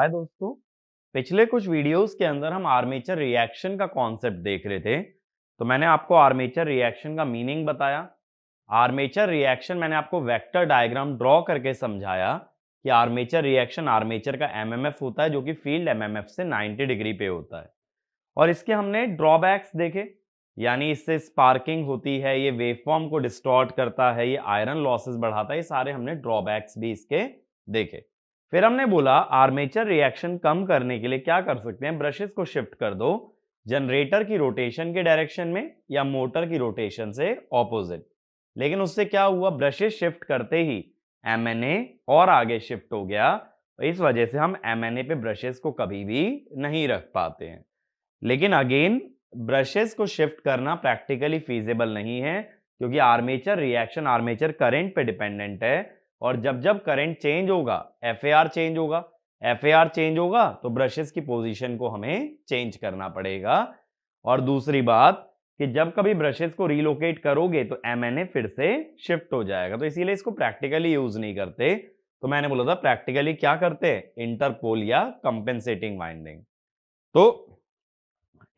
हाय दोस्तों, पिछले कुछ वीडियोस के अंदर हम आर्मेचर रिएक्शन का कॉन्सेप्ट देख रहे थे। तो मैंने आपको आर्मेचर रिएक्शन का मीनिंग बताया। आर्मेचर रिएक्शन मैंने आपको वेक्टर डायग्राम ड्रॉ करके समझाया कि आर्मेचर रिएक्शन आर्मेचर का एमएमएफ होता है जो कि फील्ड एमएमएफ से 90 डिग्री पे होता है। और इसके हमने ड्रॉबैक्स देखे, यानी इससे स्पार्किंग होती है, ये वेवफॉर्म को डिस्टॉर्ट करता है, ये आयरन लॉसेस बढ़ाता है, ये सारे हमने ड्रॉबैक्स भी इसके देखे। फिर हमने बोला आर्मेचर रिएक्शन कम करने के लिए क्या कर सकते हैं, ब्रशेस को शिफ्ट कर दो जनरेटर की रोटेशन के डायरेक्शन में या मोटर की रोटेशन से ऑपोजिट। लेकिन उससे क्या हुआ, ब्रशेस शिफ्ट करते ही एमएनए और आगे शिफ्ट हो गया। इस वजह से हम एमएनए पे ब्रशेस को कभी भी नहीं रख पाते हैं। लेकिन अगेन ब्रशेस को शिफ्ट करना प्रैक्टिकली फीजिबल नहीं है, क्योंकि आर्मेचर रिएक्शन आर्मेचर करंट पे डिपेंडेंट है। और जब जब करंट चेंज होगा एफएआर चेंज होगा, एफएआर चेंज होगा तो ब्रशेस की पोजीशन को हमें चेंज करना पड़ेगा। और दूसरी बात कि जब कभी ब्रशेस को रीलोकेट करोगे तो एमएनए फिर से शिफ्ट हो जाएगा, तो इसीलिए इसको प्रैक्टिकली यूज नहीं करते। तो मैंने बोला था प्रैक्टिकली क्या करते हैं, इंटरपोल या कंपेंसेटिंग वाइंडिंग। तो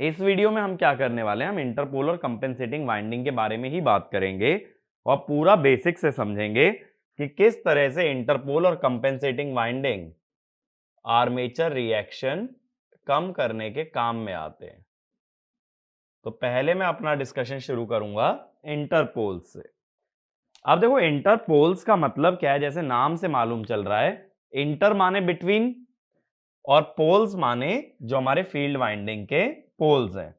इस वीडियो में हम क्या करने वाले हैं, हम इंटरपोल और कंपेंसेटिंग वाइंडिंग के बारे में ही बात करेंगे और पूरा बेसिक से समझेंगे कि किस तरह से इंटरपोल और कंपेंसेटिंग वाइंडिंग आर्मेचर रिएक्शन कम करने के काम में आते हैं। तो पहले मैं अपना डिस्कशन शुरू करूंगा इंटरपोल से। अब देखो इंटरपोल्स का मतलब क्या है, जैसे नाम से मालूम चल रहा है, इंटर माने बिटवीन और पोल्स माने जो हमारे फील्ड वाइंडिंग के पोल्स हैं।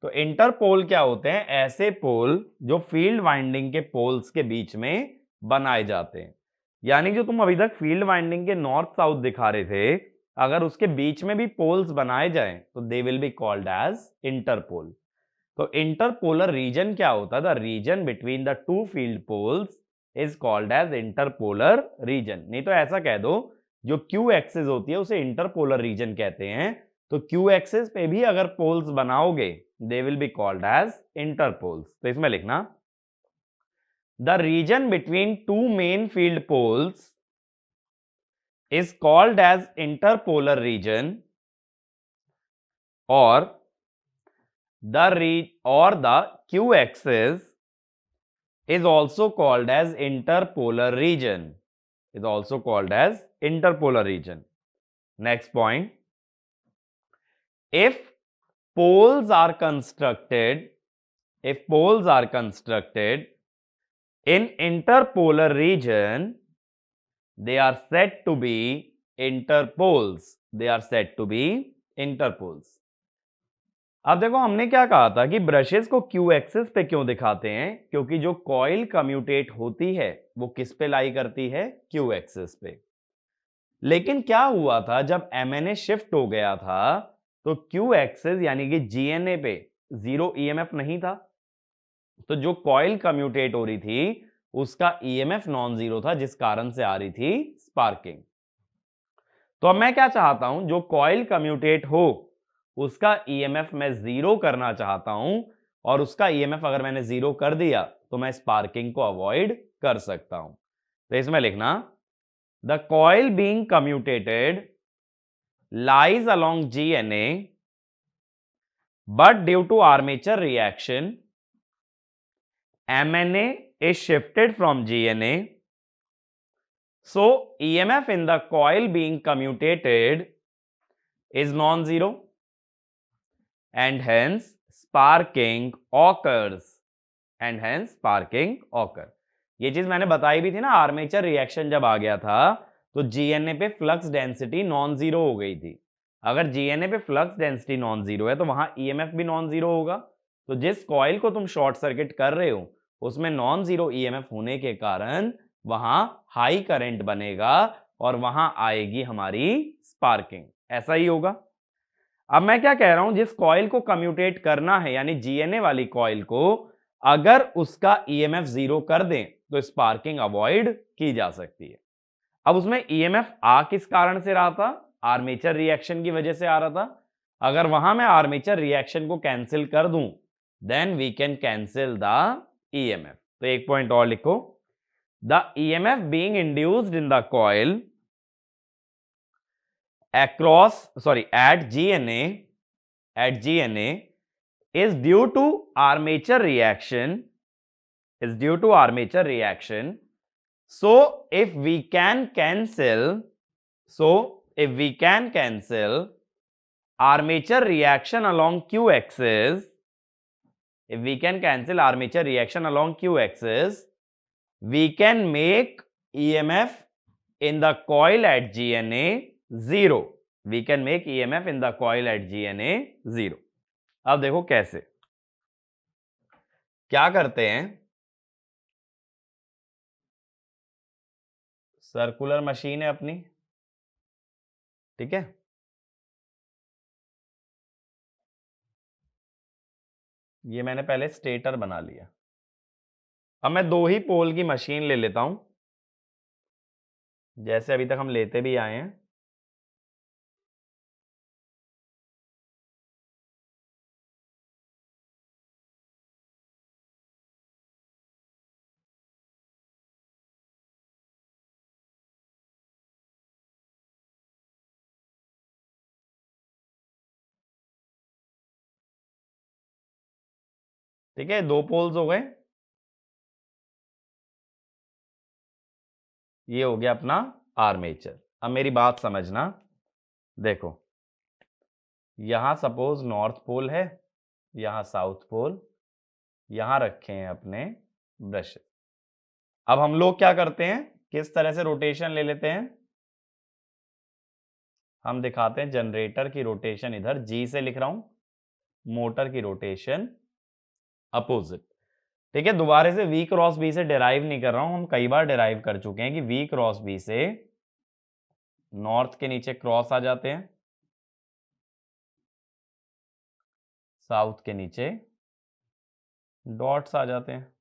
तो इंटरपोल क्या होते हैं, ऐसे पोल जो फील्ड वाइंडिंग के पोल्स के बीच में बनाए जाते हैं। यानी जो तुम अभी तक फील्ड वाइंडिंग के नॉर्थ साउथ दिखा रहे थे, अगर उसके बीच में भी पोल्स बनाए जाएं तो they will be called as interpole. तो इंटरपोलर रीजन क्या होता है, the region between the two field poles is called as interpolar region. नहीं तो ऐसा कह दो, जो क्यू एक्सिस होती है उसे इंटरपोलर रीजन कहते हैं। तो क्यू एक्सिस पे भी अगर पोल्स बनाओगे they will be called as interpoles. तो इसमें लिखना the region between two main field poles is called as interpolar region, or the q axis is also called as interpolar region, is also called as interpolar region. Next point, if poles are constructed in interpolar region, they are said to be interpoles, they are said to be interpoles. अब देखो हमने क्या कहा था कि brushes को Q axis पे क्यों दिखाते हैं, क्योंकि जो कॉइल कम्यूटेट होती है वो किस पे लाई करती है, क्यू एक्सिस पे। लेकिन क्या हुआ था, जब एमएनए शिफ्ट हो गया था तो क्यू एक्सिस यानी कि जीएनए पे जीरो ईएमएफ नहीं था, तो जो कॉइल कम्यूटेट हो रही थी उसका ईएमएफ नॉन जीरो था, जिस कारण से आ रही थी स्पार्किंग। तो अब मैं क्या चाहता हूं, जो कॉइल कम्यूटेट हो उसका ईएमएफ मैं जीरो करना चाहता हूं, और उसका ईएमएफ अगर मैंने जीरो कर दिया तो मैं स्पार्किंग को अवॉइड कर सकता हूं। तो इसमें लिखना the coil being commutated lies along GNA but due to armature reaction MNA is shifted from GNA, so EMF in the coil being commutated is non-zero and hence sparking occurs, and hence sparking occur। ये चीज मैंने बताई भी थी ना, armature reaction जब आ गया था तो जीएनए पे फ्लक्स डेंसिटी नॉन जीरो हो गई थी। अगर जीएनए पे फ्लक्स डेंसिटी नॉन जीरो है तो वहां ईएमएफ भी नॉन जीरो होगा। तो जिस कॉइल को तुम शॉर्ट सर्किट कर रहे हो उसमें नॉन जीरो ईएमएफ होने के कारण वहां हाई करंट बनेगा और वहां आएगी हमारी स्पार्किंग, ऐसा ही होगा। अब मैं क्या कह रहा हूं, जिस कॉइल को कम्यूटेट करना है यानी जीएनए वाली कॉइल को, अगर उसका ईएमएफ जीरो कर दें तो स्पार्किंग अवॉइड की जा सकती है। अब उसमें ईएमएफ आ किस कारण से रहा था, आर्मेचर रिएक्शन की वजह से आ रहा था। अगर वहां मैं आर्मेचर रिएक्शन को कैंसिल कर दूं then we can cancel the EMF. तो एक पॉइंट और लिखो, the EMF being induced in the coil at GNA is due to armature reaction, so if we can cancel armature reaction along q axis, we can make EMF in the coil at GNA 0. अब देखो कैसे, क्या करते हैं, circular machine है अपनी, ठीक है, ये मैंने पहले स्टेटर बना लिया। अब मैं 2 ही पोल की मशीन ले लेता हूं, जैसे अभी तक हम लेते भी आए हैं। ठीक है, 2 पोल्स हो गए, ये हो गया अपना आर्मेचर। अब मेरी बात समझना, देखो यहां सपोज नॉर्थ पोल है, यहां साउथ पोल, यहां रखे हैं अपने ब्रशेस। अब हम लोग क्या करते हैं, किस तरह से रोटेशन ले लेते हैं, हम दिखाते हैं जनरेटर की रोटेशन इधर G से लिख रहा हूं, मोटर की रोटेशन अपोजिट। ठीक है, दोबारा से V क्रॉस B से डिराइव नहीं कर रहा हूं, हम कई बार डिराइव कर चुके हैं कि V क्रॉस B से नॉर्थ के नीचे क्रॉस आ जाते हैं, साउथ के नीचे डॉट्स आ जाते हैं।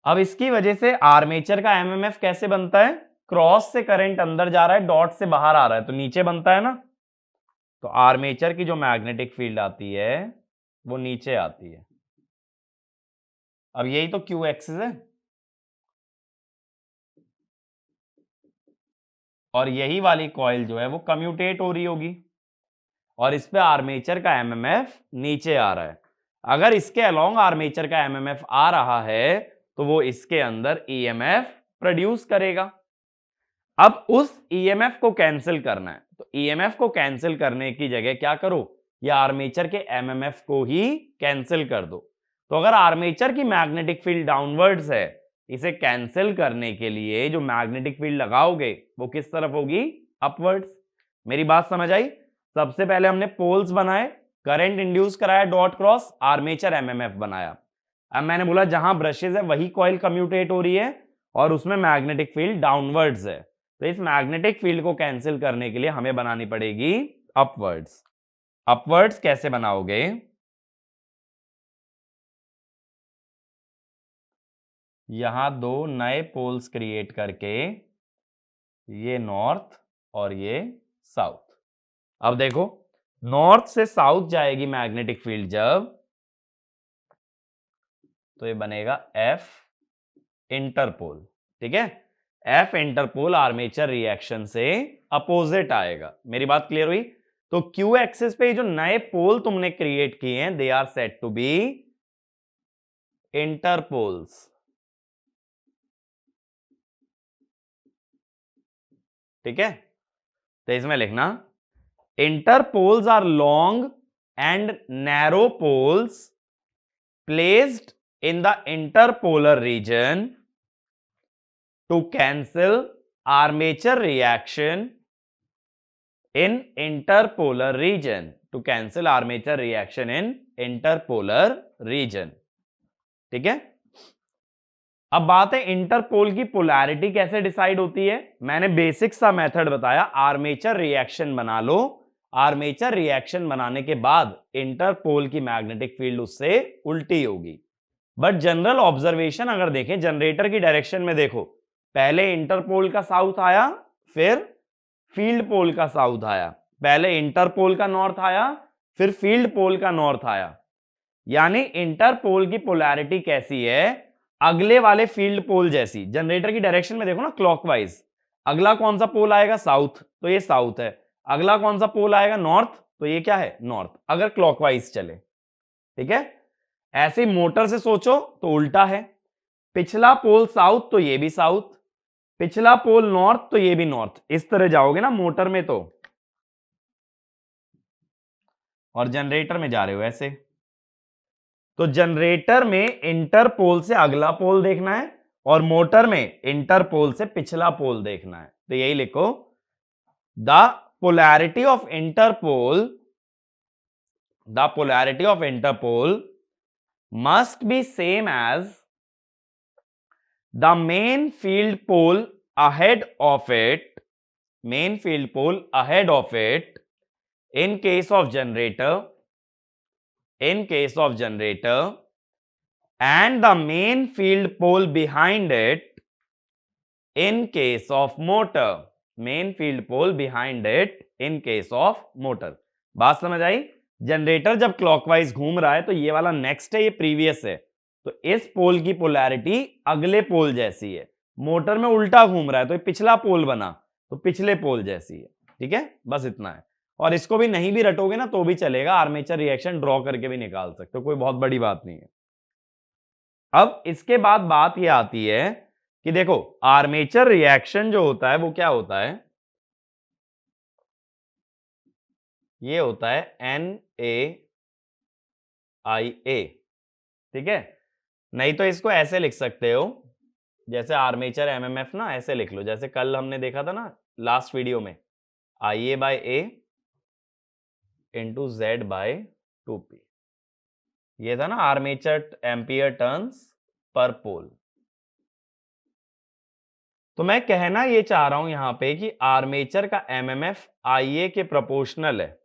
अब इसकी वजह से आर्मेचर का एमएमएफ कैसे बनता है, क्रॉस से करंट अंदर जा रहा है, डॉट से बाहर आ रहा है, तो नीचे बनता है ना, तो आर्मेचर की जो मैग्नेटिक फील्ड आती है वो नीचे आती है। अब यही तो क्यू एक्सिस है, और यही वाली कॉइल जो है वो कम्यूटेट हो रही होगी, और इस पे आर्मेचर का एमएमएफ नीचे आ रहा है। अगर इसके अलोंग आर्मेचर का एमएमएफ आ रहा है तो वो इसके अंदर ईएमएफ प्रोड्यूस करेगा। अब उस ईएमएफ को कैंसिल करना है, तो ईएमएफ को कैंसिल करने की जगह क्या करो, या आर्मेचर के एमएमएफ को ही कैंसिल कर दो। तो अगर आर्मेचर की मैग्नेटिक फील्ड डाउनवर्ड्स है, इसे कैंसिल करने के लिए जो मैग्नेटिक फील्ड लगाओगे वो किस तरफ होगी, अपवर्ड्स। मेरी बात समझ आई। सबसे पहले हमने पोल्स बनाए, करंट इंड्यूस कराया डॉट क्रॉस, आर्मेचर एमएमएफ बनाया। अब मैंने बोला जहां ब्रशेस है वही कॉइल कम्यूटेट हो रही है और उसमें मैग्नेटिक फील्ड डाउनवर्ड्स है, तो इस मैग्नेटिक फील्ड को कैंसिल करने के लिए हमें बनानी पड़ेगी अपवर्ड्स। अपवर्ड्स कैसे बनाओगे, यहां 2 नए पोल्स क्रिएट करके, ये नॉर्थ और ये साउथ। अब देखो नॉर्थ से साउथ जाएगी मैग्नेटिक फील्ड जब, तो ये बनेगा एफ इंटरपोल। ठीक है, एफ इंटरपोल आर्मेचर रिएक्शन से अपोजिट आएगा। मेरी बात क्लियर हुई। तो क्यू एक्सिस पे जो नए पोल तुमने क्रिएट किए हैं, they are said to be interpoles. ठीक है, तो इसमें लिखना interpoles are long and narrow poles placed in the interpolar region to cancel armature reaction in interpolar region, to cancel armature reaction in interpolar region। ठीक है, अब बात है इंटरपोल की पोलैरिटी कैसे डिसाइड होती है। मैंने बेसिक सा मेथड बताया, आर्मेचर रिएक्शन बना लो, आर्मेचर रिएक्शन बनाने के बाद इंटरपोल की मैग्नेटिक फील्ड उससे उल्टी होगी। बट जनरल ऑब्जर्वेशन अगर देखें, जनरेटर की डायरेक्शन में देखो, पहले इंटरपोल का साउथ आया, फिर फील्ड पोल का साउथ आया, पहले इंटरपोल का नॉर्थ आया, फिर फील्ड पोल का नॉर्थ आया। यानी इंटरपोल की पोलैरिटी कैसी है, अगले वाले फील्ड पोल जैसी। जनरेटर की डायरेक्शन में देखो ना, क्लॉकवाइज, अगला कौन सा पोल आएगा, साउथ, तो ये साउथ है। अगला कौन सा पोल आएगा, नॉर्थ, तो ये क्या है, नॉर्थ, अगर क्लॉकवाइज चले। ठीक है, ऐसे मोटर से सोचो तो उल्टा है, पिछला पोल साउथ तो ये भी साउथ, पिछला पोल नॉर्थ तो ये भी नॉर्थ, इस तरह जाओगे ना मोटर में तो, और जनरेटर में जा रहे हो ऐसे, तो जनरेटर में इंटर पोल से अगला पोल देखना है और मोटर में इंटर पोल से पिछला पोल देखना है। तो यही लिखो, the polarity of Interpol, the polarity of Interpol must be same as the main field pole ahead of it, main field pole ahead of it in case of generator, in case of generator, and the main field pole behind it in case of motor, main field pole behind it in case of motor। बात समझ आई? Generator जब clockwise घूम रहा है तो ये वाला next है, ये प्रीवियस है, तो इस पोल की पोलैरिटी अगले पोल जैसी है। मोटर में उल्टा घूम रहा है तो ये पिछला पोल बना तो पिछले पोल जैसी है। ठीक है, बस इतना है। और इसको भी नहीं भी रटोगे ना तो भी चलेगा, आर्मेचर रिएक्शन ड्रॉ करके भी निकाल सकते हो, कोई बहुत बड़ी बात नहीं है। अब इसके बाद बात ये आती है कि देखो आर्मेचर रिएक्शन जो होता है वो क्या होता है, ये होता है NaIA। ठीक है, नहीं तो इसको ऐसे लिख सकते हो, जैसे आर्मेचर एमएमएफ ना, ऐसे लिख लो, जैसे कल हमने देखा था ना लास्ट वीडियो में, IA/A इंटू Z/2P, ये था ना आर्मेचर एम्पियर टर्न्स पर पोल। तो मैं कहना ये चाह रहा हूं यहां पे कि आर्मेचर का एमएमएफ IA के प्रोपोर्शनल है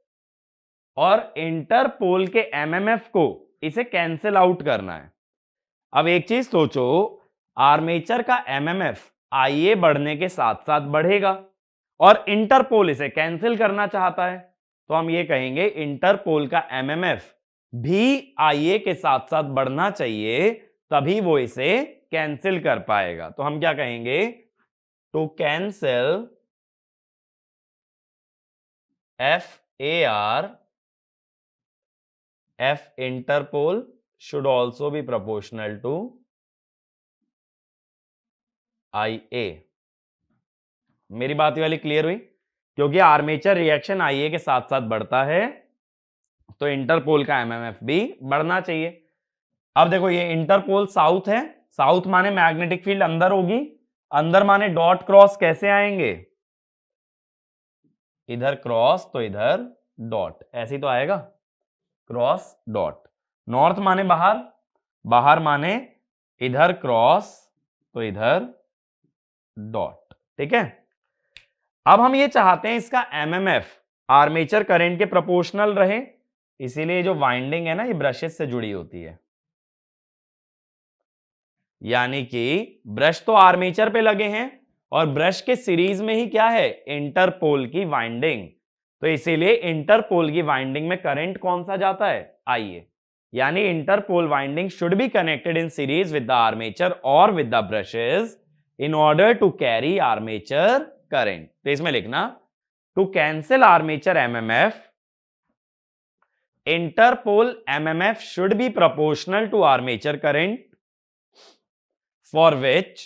और इंटरपोल के एमएमएफ को इसे कैंसिल आउट करना है। अब एक चीज सोचो, आर्मेचर का एमएमएफ IA बढ़ने के साथ साथ बढ़ेगा और इंटरपोल इसे कैंसिल करना चाहता है, तो हम ये कहेंगे इंटरपोल का एमएमएफ भी IA के साथ साथ बढ़ना चाहिए, तभी वो इसे कैंसिल कर पाएगा। तो हम क्या कहेंगे, to cancel FAR, F interpole should also be proportional to IA। मेरी बात वाली क्लियर हुई? क्योंकि आर्मेचर रिएक्शन IA के साथ साथ बढ़ता है तो इंटरपोल का एमएमएफ भी बढ़ना चाहिए। अब देखो ये इंटरपोल साउथ है, साउथ माने मैग्नेटिक फील्ड अंदर होगी, अंदर माने डॉट क्रॉस कैसे आएंगे, इधर क्रॉस तो इधर डॉट, ऐसे तो आएगा क्रॉस डॉट। नॉर्थ माने बाहर, बाहर माने इधर क्रॉस तो इधर डॉट। ठीक है, अब हम ये चाहते हैं इसका एमएमएफ आर्मेचर करंट के प्रोपोर्शनल रहे, इसीलिए जो वाइंडिंग है ना ये ब्रशेस से जुड़ी होती है, यानी कि ब्रश तो आर्मेचर पे लगे हैं और ब्रश के सीरीज में ही क्या है, इंटरपोल की वाइंडिंग, तो इसीलिए इंटरपोल की वाइंडिंग में करंट कौन सा जाता है, IA, यानी interpole winding should be connected in series with the armature और with the brushes in order to carry armature current. तो इसमें लिखना, to cancel armature MMF, interpole MMF should be proportional to armature current for which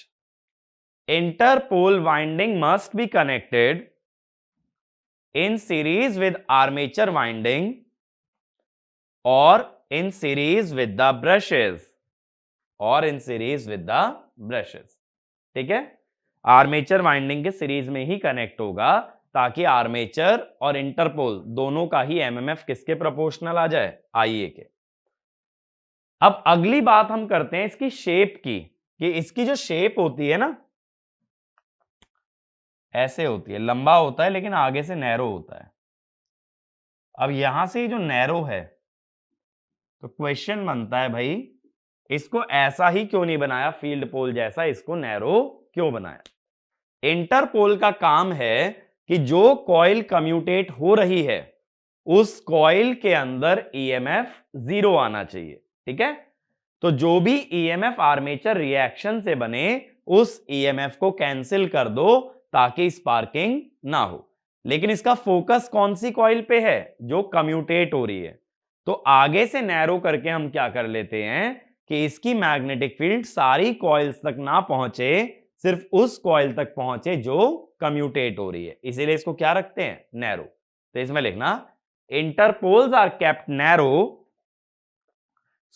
interpole winding must be connected in series with armature winding or in series with the brushes, or in series with the brushes। ठीक है, armature winding के series में ही connect होगा ताकि armature और interpole दोनों का ही MMF किसके प्रोपोर्शनल आ जाए, IA के। अब अगली बात हम करते हैं इसकी शेप की, कि इसकी जो शेप होती है ना ऐसे होती है, लंबा होता है लेकिन आगे से नैरो होता है। अब यहां से जो नैरो है तो क्वेश्चन बनता है भाई इसको ऐसा ही क्यों नहीं बनाया फील्ड पोल जैसा, इसको नैरो क्यों बनाया। इंटरपोल का काम है कि जो कॉइल कम्यूटेट हो रही है उस कॉइल के अंदर EMF 0 आना चाहिए। ठीक है, तो जो भी EMF आर्मेचर रिएक्शन से बने उस EMF को कैंसिल कर दो ताकि स्पार्किंग ना हो। लेकिन इसका फोकस कौन सी कॉइल पे है? जो कम्यूटेट हो रही है। तो आगे से नैरो करके हम क्या कर लेते हैं कि इसकी मैग्नेटिक फील्ड सारी कॉइल्स तक ना पहुंचे, सिर्फ उस कॉइल तक पहुंचे जो कम्यूटेट हो रही है, इसीलिए इसको क्या रखते हैं? नैरो। तो इसमें लिखना interpoles are kept narrow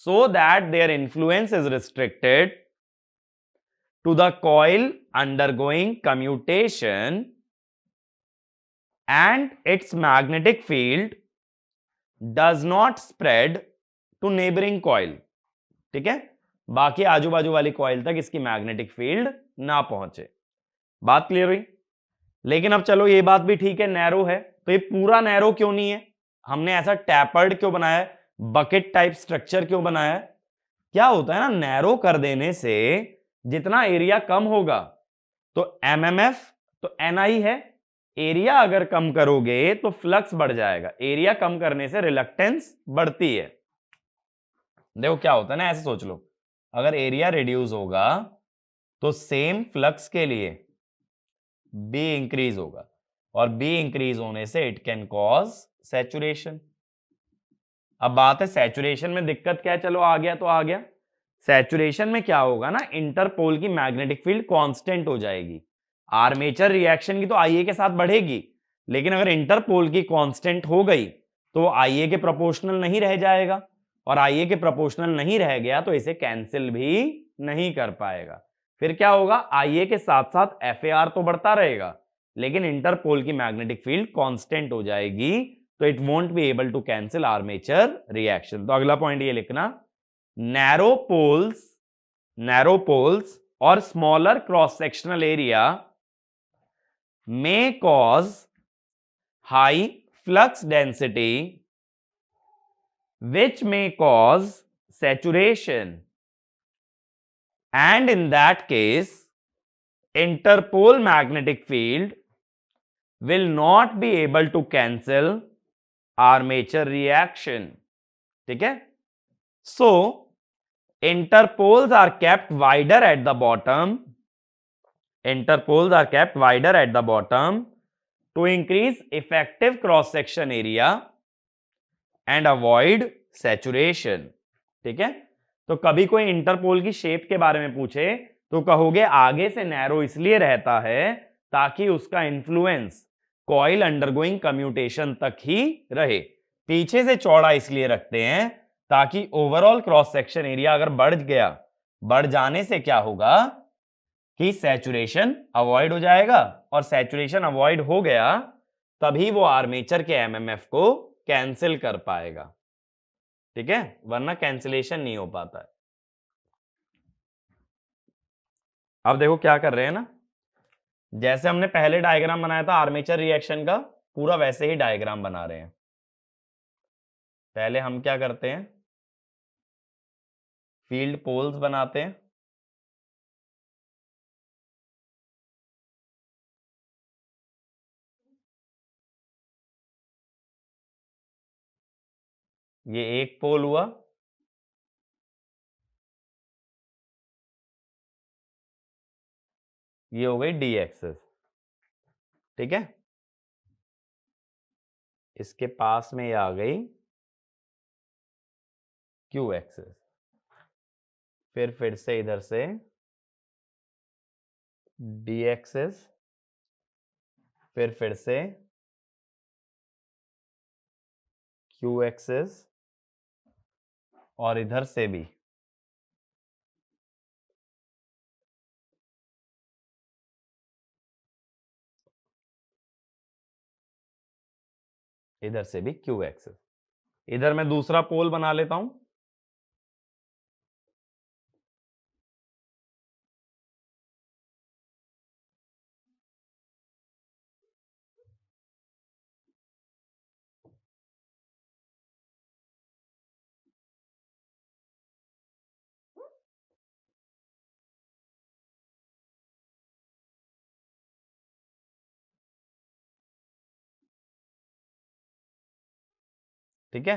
so that their influence is restricted to the coil undergoing commutation and its magnetic field does not spread to neighboring coil। ठीक है, बाकी आजू बाजू वाली कॉइल तक इसकी मैग्नेटिक फील्ड ना पहुंचे। बात क्लियर हुई? लेकिन अब चलो ये बात भी ठीक है, नैरो है, तो ये पूरा नैरो क्यों नहीं है? हमने ऐसा टैपर्ड क्यों बनाया है, बकेट टाइप स्ट्रक्चर क्यों बनाया है? क्या होता है ना, नैरो कर देने से जितना एरिया कम होगा तो एमएमएफ तो एनआई है, एरिया अगर कम करोगे तो फ्लक्स बढ़ जाएगा, एरिया कम करने से रिलक्टेंस बढ़ती है। देखो क्या होता है ना, ऐसे सोच लो, अगर एरिया रिड्यूस होगा तो सेम फ्लक्स के लिए बी इंक्रीज होगा, और बी इंक्रीज होने से इट कैन कॉज सैचुरेशन। अब बात है सैचुरेशन में दिक्कत क्या है, चलो आ गया तो आ गया। सैचुरेशन में क्या होगा ना, इंटरपोल की मैग्नेटिक फील्ड कांस्टेंट हो जाएगी। आर्मेचर रिएक्शन की तो आईए के साथ बढ़ेगी, लेकिन अगर इंटरपोल की कांस्टेंट हो गई तो आईए के प्रोपोर्शनल नहीं रह जाएगा, और आईए के प्रोपोर्शनल नहीं रह गया तो इसे कैंसिल भी नहीं कर पाएगा। फिर क्या होगा, आईए के साथ साथ एफएआर तो बढ़ता रहेगा, लेकिन इंटरपोल की मैग्नेटिक फील्ड कांस्टेंट हो जाएगी, तो it won't be able to cancel armature reaction. तो अगला पॉइंट ये लिखना, नैरो पोल्स और smaller cross sectional area may cause high flux density which may cause saturation, and in that case interpole magnetic field will not be able to cancel armature reaction। ठीक है, so interpoles are kept wider at the bottom, to increase effective cross section area and avoid saturation। ठीक है, तो कभी कोई interpole की shape के बारे में पूछे तो कहोगे आगे से नैरो इसलिए रहता है ताकि उसका इंफ्लुएंस कॉइल अंडरगोइंग कम्यूटेशन तक ही रहे, पीछे से चौड़ा इसलिए रखते हैं ताकि ओवरऑल क्रॉस सेक्शन एरिया अगर बढ़ जाने से क्या होगा कि सैचुरेशन अवॉइड हो जाएगा, और सैचुरेशन अवॉइड हो गया तभी वो आर्मेचर के एमएमएफ को कैंसिल कर पाएगा। ठीक है, वरना कैंसिलेशन नहीं हो पाता है। अब देखो क्या कर रहे हैं ना, जैसे हमने पहले डायग्राम बनाया था आर्मेचर रिएक्शन का, पूरा वैसे ही डायग्राम बना रहे हैं। पहले हम क्या करते हैं, फील्ड पोल्स बनाते हैं, ये एक पोल हुआ, ये हो गई डी एक्सिस। ठीक है, इसके पास में ये आ गई क्यू एक्सिस, फिर से इधर से डी एक्सिस, फिर से क्यू एक्सिस, और इधर से भी क्यू एक्सिस। इधर मैं दूसरा पोल बना लेता हूं, ठीक है,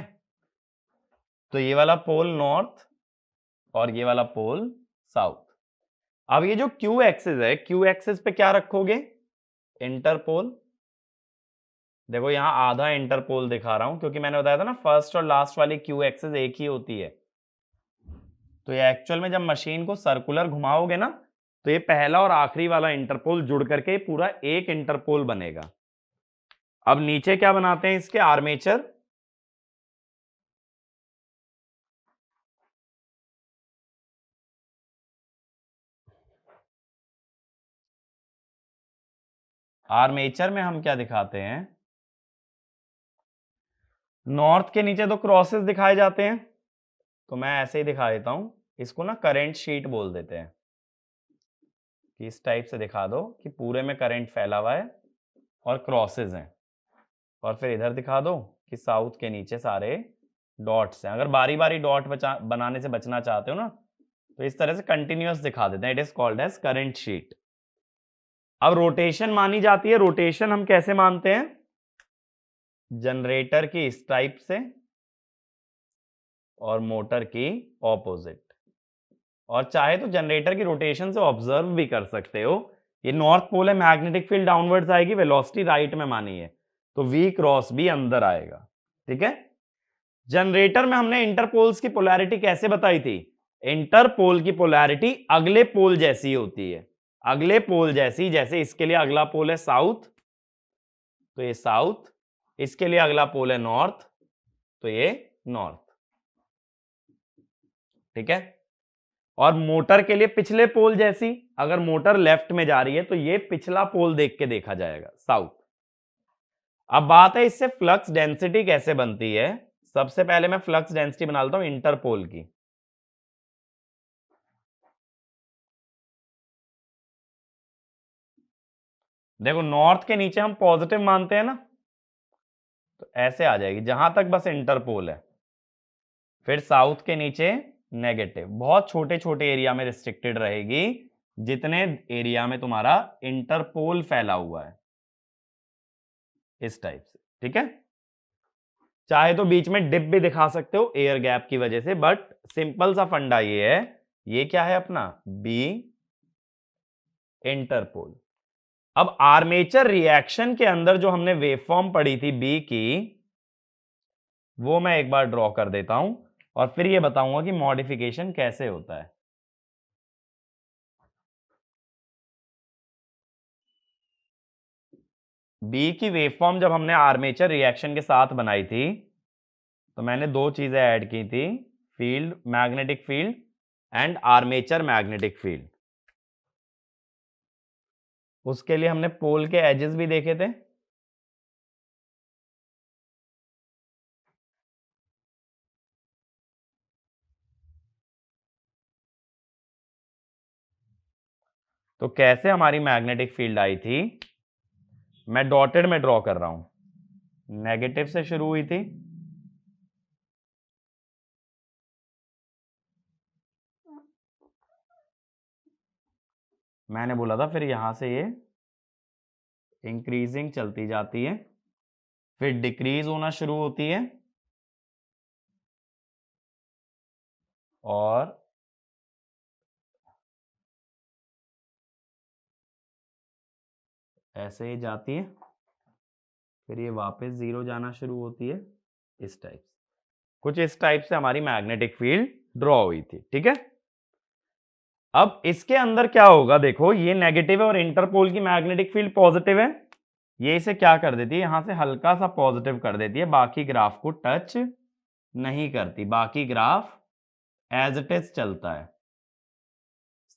तो ये वाला पोल नॉर्थ और ये वाला पोल साउथ। अब ये जो क्यू एक्सिस है, क्यू एक्सिस पे क्या रखोगे, इंटरपोल, देखो यहां आधा इंटरपोल दिखा रहा हूं क्योंकि मैंने बताया था ना फर्स्ट और लास्ट वाली क्यू एक्सिस एक ही होती है। तो ये एक्चुअल में जब मशीन को सर्कुलर घुमाओगे ना तो ये पहला और आखिरी वाला इंटरपोल जुड़ करके पूरा एक इंटरपोल बनेगा। अब नीचे क्या बनाते हैं इसके, आर्मेचर। आर्मेचर में हम क्या दिखाते हैं, नॉर्थ के नीचे तो क्रॉसेस दिखाए जाते हैं, तो मैं ऐसे ही दिखा देता हूं, इसको ना करंट शीट बोल देते हैं कि इस टाइप से दिखा दो कि पूरे में करंट फैला हुआ है और क्रॉसेस हैं, और फिर इधर दिखा दो कि साउथ के नीचे सारे डॉट्स हैं। अगर बारी बारी डॉट बनाने से बचना चाहते हो ना तो इस तरह से कंटिन्यूअस दिखा देते हैं, it is called as current sheet. अब रोटेशन मानी जाती है, रोटेशन हम कैसे मानते हैं, जनरेटर की इस टाइप से और मोटर की ऑपोजिट, और चाहे तो जनरेटर की रोटेशन से ऑब्जर्व भी कर सकते हो। ये नॉर्थ पोल है, मैग्नेटिक फील्ड डाउनवर्ड्स आएगी, वेलोसिटी राइट में मानी है, तो वी क्रॉस भी अंदर आएगा। ठीक है, जनरेटर में हमने इंटरपोल्स की पोलैरिटी कैसे बताई थी, इंटरपोल की पोलैरिटी अगले पोल जैसी होती है, अगले पोल जैसी, जैसे इसके लिए अगला पोल है साउथ तो ये साउथ, इसके लिए अगला पोल है नॉर्थ तो ये नॉर्थ। ठीक है, और मोटर के लिए पिछले पोल जैसी, अगर मोटर लेफ्ट में जा रही है तो ये पिछला पोल देख के देखा जाएगा, साउथ। अब बात है इससे फ्लक्स डेंसिटी कैसे बनती है, सबसे पहले मैं फ्लक्स डेंसिटी बना लेता हूं इंटरपोल की। देखो नॉर्थ के नीचे हम पॉजिटिव मानते हैं ना, तो ऐसे आ जाएगी जहां तक बस इंटरपोल है, फिर साउथ के नीचे नेगेटिव, बहुत छोटे छोटे एरिया में रिस्ट्रिक्टेड रहेगी जितने एरिया में तुम्हारा इंटरपोल फैला हुआ है, इस टाइप से। ठीक है, चाहे तो बीच में डिप भी दिखा सकते हो एयर गैप की वजह से, बट सिंपल सा फंडा ये है, ये क्या है अपना बी इंटरपोल। अब आर्मेचर रिएक्शन के अंदर जो हमने वेवफॉर्म पढ़ी थी बी की, वो मैं एक बार ड्रॉ कर देता हूं और फिर ये बताऊंगा कि मॉडिफिकेशन कैसे होता है। बी की वेवफॉर्म जब हमने आर्मेचर रिएक्शन के साथ बनाई थी तो मैंने दो चीजें ऐड की थी, field, magnetic field and armature magnetic field. उसके लिए हमने पोल के एजेस भी देखे थे, तो कैसे हमारी मैग्नेटिक फील्ड आई थी, मैं डॉटेड में ड्रॉ कर रहा हूं, नेगेटिव से शुरू हुई थी, मैंने बोला था फिर यहां से ये इंक्रीजिंग चलती जाती है, फिर डिक्रीज होना शुरू होती है और ऐसे ही जाती है, फिर ये वापस जीरो जाना शुरू होती है, इस टाइप से, कुछ इस टाइप से हमारी मैग्नेटिक फील्ड ड्रॉ हुई थी। ठीक है, अब इसके अंदर क्या होगा, देखो ये नेगेटिव है और इंटरपोल की मैग्नेटिक फील्ड पॉजिटिव है, ये इसे क्या कर देती है, यहां से हल्का सा पॉजिटिव कर देती है, बाकी ग्राफ को टच नहीं करती, बाकी ग्राफ एज इट इज चलता है।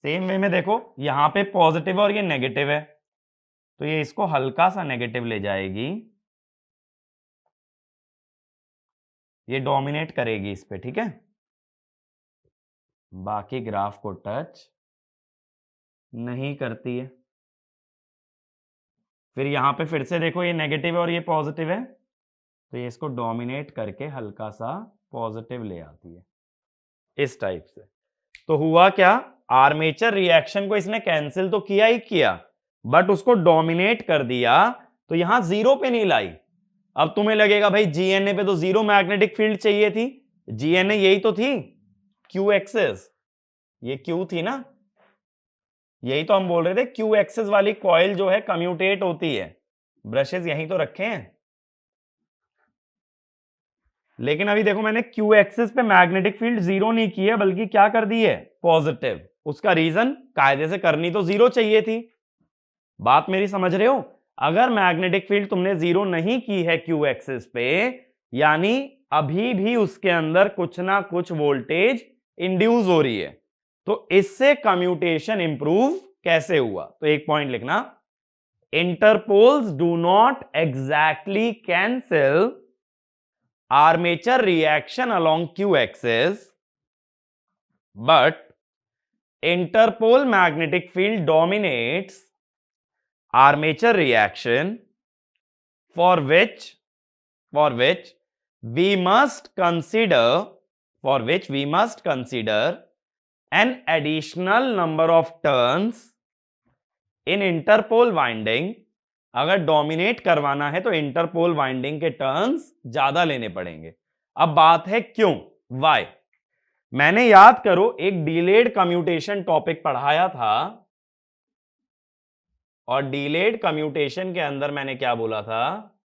सेम वे में देखो यहां पे पॉजिटिव है और ये नेगेटिव है, तो ये इसको हल्का सा नेगेटिव ले जाएगी, ये डोमिनेट करेगी इस पे। ठीक है, बाकी ग्राफ को टच नहीं करती है। फिर यहां पे फिर से देखो ये नेगेटिव है और ये पॉजिटिव है, तो ये इसको डोमिनेट करके हल्का सा पॉजिटिव ले आती है, इस टाइप से। तो हुआ क्या, आर्मेचर रिएक्शन को इसने कैंसिल तो किया ही किया, बट उसको डोमिनेट कर दिया, तो यहां जीरो पे नहीं लाई। अब तुम्हें लगेगा भाई जीएनए पे तो जीरो मैग्नेटिक फील्ड चाहिए थी, जीएनए यही तो थी, क्यू एक्सिस, ये क्यू थी ना, यही तो हम बोल रहे थे, क्यू एक्सिस वाली कॉइल जो है कम्यूटेट होती है। ब्रशेस यहीं तो रखे हैं, लेकिन अभी देखो मैंने क्यू एक्सिस पे मैग्नेटिक फील्ड जीरो नहीं की है, बल्कि क्या कर दी है, पॉजिटिव। उसका रीजन कायदे से करनी तो जीरो चाहिए थी। बात मेरी समझ रहे हो? अगर मैग्नेटिक फील्ड तुमने जीरो नहीं की है क्यू एक्सिस पे, यानी अभी भी उसके अंदर कुछ ना कुछ वोल्टेज इंड्यूस हो रही है। तो इससे कम्यूटेशन इंप्रूव कैसे हुआ? तो एक पॉइंट लिखना, Interpol's do not exactly cancel armature reaction along q axis, but interpole magnetic field dominates armature reaction, for which we must consider an additional number of turns in interpole winding. अगर dominate करवाना है तो interpole winding के turns ज्यादा लेने पड़ेंगे। अब बात है क्यों, वाई। मैंने याद करो एक डिलेड कम्यूटेशन टॉपिक पढ़ाया था, और डिलेड कम्यूटेशन के अंदर मैंने क्या बोला था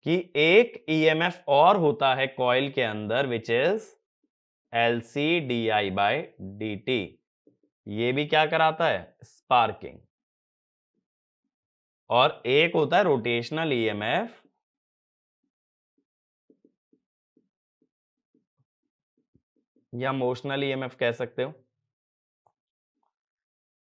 कि एक ईएमएफ और होता है कॉइल के अंदर, which is LC D I by D T. ये भी क्या कराता है, स्पार्किंग। और एक होता है रोटेशनल ईएमएफ, या मोशनल ईएमएफ कह सकते हो।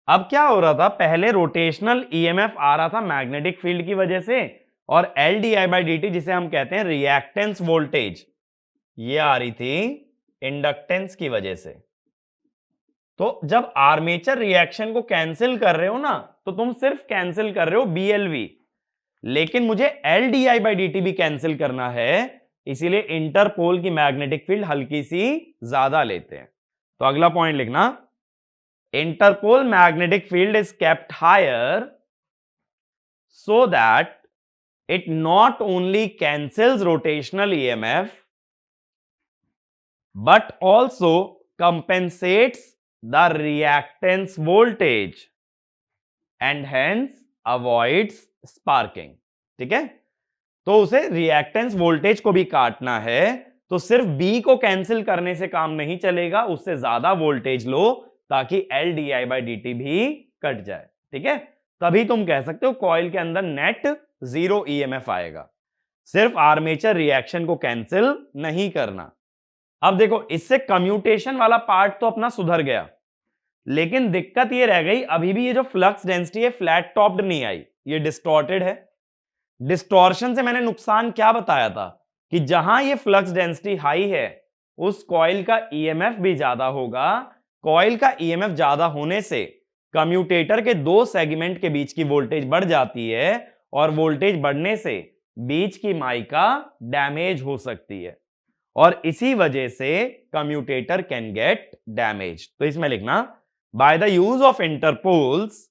अब क्या हो रहा था, पहले रोटेशनल ईएमएफ आ रहा था मैग्नेटिक फील्ड की वजह से, और L D I by D T जिसे हम कहते हैं रिएक्टेंस वोल्टेज, ये आ रही थी इंडक्टेंस की वजह से। तो जब आर्मेचर रिएक्शन को कैंसिल कर रहे हो ना, तो तुम सिर्फ कैंसिल कर रहे हो बीएलवी, लेकिन मुझे L D I by D T भी कैंसिल करना है, इसीलिए इंटरपोल की मैग्नेटिक फील्ड हल्की सी ज्यादा लेते हैं। तो अगला पॉइंट लिखना, interpole magnetic field is kept higher so that it not only cancels rotational EMF but also compensates the reactance voltage and hence avoids sparking। ठीक है, तो उसे रिएक्टेंस वोल्टेज को भी काटना है, तो सिर्फ बी को कैंसिल करने से काम नहीं चलेगा, उससे ज्यादा वोल्टेज लो ताकि L D I by D T भी कट जाए। ठीक है, तभी तुम कह सकते हो कॉइल के अंदर नेट जीरो ईएमएफ आएगा। सिर्फ आर्मेचर रिएक्शन को कैंसिल नहीं करना। अब देखो, इससे कम्यूटेशन वाला पार्ट तो अपना सुधर गया, लेकिन दिक्कत ये रह गई, अभी भी ये जो फ्लक्स डेंसिटी है फ्लैट टॉप्ड नहीं आई, ये डिस्टॉर्टेड है। डिस्टॉर्शन से मैंने नुकसान क्या बताया था कि जहां ये फ्लक्स डेंसिटी हाई है, उस कॉइल का ईएमएफ भी ज्यादा होगा। कॉइल का ईएमएफ ज्यादा होने से कम्यूटेटर के दो सेगमेंट के बीच की वोल्टेज बढ़ जाती है, और वोल्टेज बढ़ने से बीच की माइका डैमेज हो सकती है, और इसी वजह से कम्यूटेटर कैन गेट डैमेज। तो इसमें लिखना, bye the use of Interpol's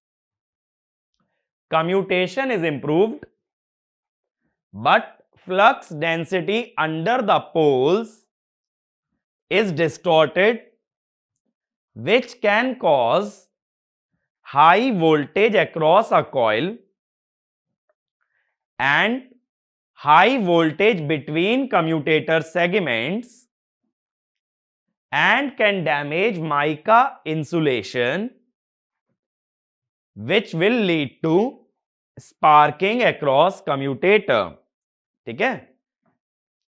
commutation is improved but flux density under the poles is distorted, which can cause high voltage across a coil and high voltage between commutator segments and can damage mica insulation, which will lead to sparking across commutator। ठीक है,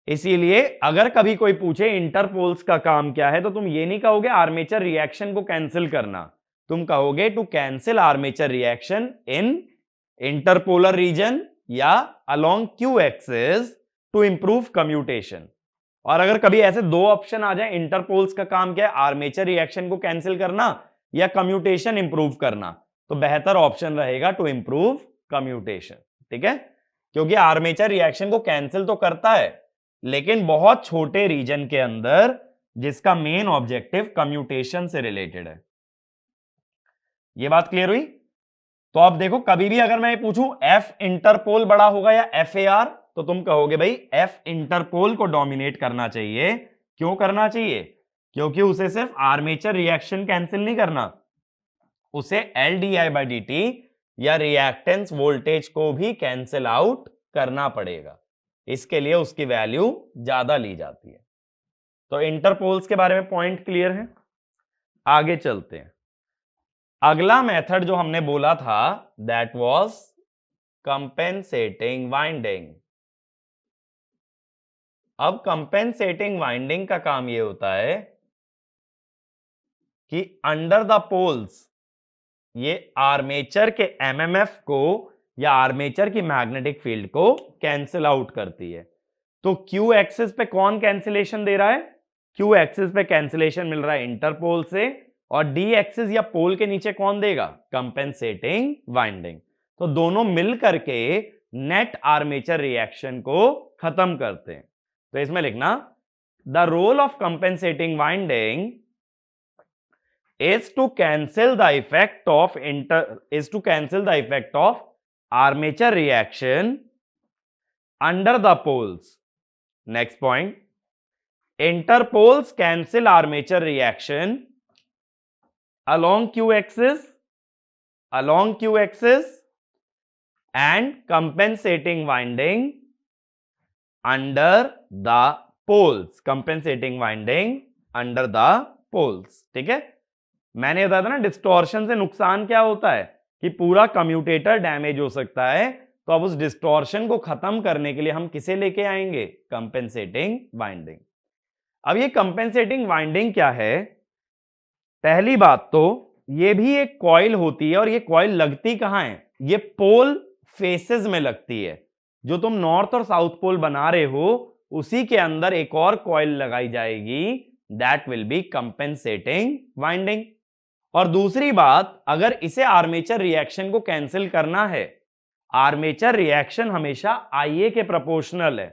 इसीलिए अगर कभी कोई पूछे Interpol's का काम क्या है, तो तुम ये नहीं कहोगे आर्मेचर रिएक्शन को कैंसिल करना, तुम कहोगे to cancel armature reaction in interpolar region या along Q axis to improve commutation. और अगर कभी ऐसे दो ऑप्शन आ जाए, इंटरपोल्स का काम क्या है, आर्मेचर रिएक्शन को कैंसिल करना या कम्यूटेशन इंप्रूव करना, तो बेहतर ऑप्शन रहेगा टू इंप्रूव कम्यूटेशन। ठीक है, क्योंकि आर्मेचर रिएक्शन को कैंसिल तो करता है, लेकिन बहुत छोटे रीजन के अंदर, जिसका मेन ऑब्जेक्टिव कम्यूटेशन से रिलेटेड है। ये बात क्लियर हुई? तो अब देखो, कभी भी अगर मैं पूछूं एफ इंटरपोल बड़ा होगा या एफ ए आर, तो तुम कहोगे भाई एफ इंटरपोल को डोमिनेट करना चाहिए। क्यों करना चाहिए? क्योंकि उसे सिर्फ आर्मेचर रिएक्शन कैंसिल नहीं करना, उसे L D I by D T या रिएक्टेंस वोल्टेज को भी कैंसिल आउट करना पड़ेगा। इसके लिए उसकी वैल्यू ज्यादा ली जाती है। तो इंटरपोल्स के बारे में पॉइंट क्लियर है। आगे चलते हैं। अगला मेथड जो हमने बोला था दैट वाज कंपेंसेटिंग वाइंडिंग। अब कंपेंसेटिंग वाइंडिंग का काम यह होता है कि अंडर द पोल्स ये आर्मेचर के एमएमएफ को या आर्मेचर की मैग्नेटिक फील्ड को कैंसिल आउट करती है। तो क्यू एक्सिस पे कौन कैंसिलेशन दे रहा है? क्यू एक्सिस पे कैंसिलेशन मिल रहा है इंटरपोल से, और डी एक्सिस या पोल के नीचे कौन देगा? Compensating winding. तो दोनों मिल करके नेट आर्मेचर रिएक्शन को खत्म करते हैं। तो इसमें लिखना the role of compensating winding is to cancel the effect of armature reaction under the poles. Next point, interpoles cancel armature reaction along q axis and compensating winding under the poles. ठीक है। मैंने बताया था ना distortion से नुकसान क्या होता है कि पूरा कम्यूटेटर डैमेज हो सकता है। तो अब उस डिस्टॉर्शन को खत्म करने के लिए हम किसे लेके आएंगे? Compensating winding. अब ये कंपेंसेटिंग वाइंडिंग क्या है? पहली बात तो ये भी एक कॉइल होती है, और ये कॉइल लगती कहां है? ये पोल फेसेस में लगती है। जो तुम नॉर्थ और साउथ पोल बना रहे हो उसी के अंदर एक और कॉइल लगाई जाएगी, that will be compensating winding. और दूसरी बात, अगर इसे आर्मेचर रिएक्शन को कैंसिल करना है, आर्मेचर रिएक्शन हमेशा Ia के प्रोपोर्शनल है,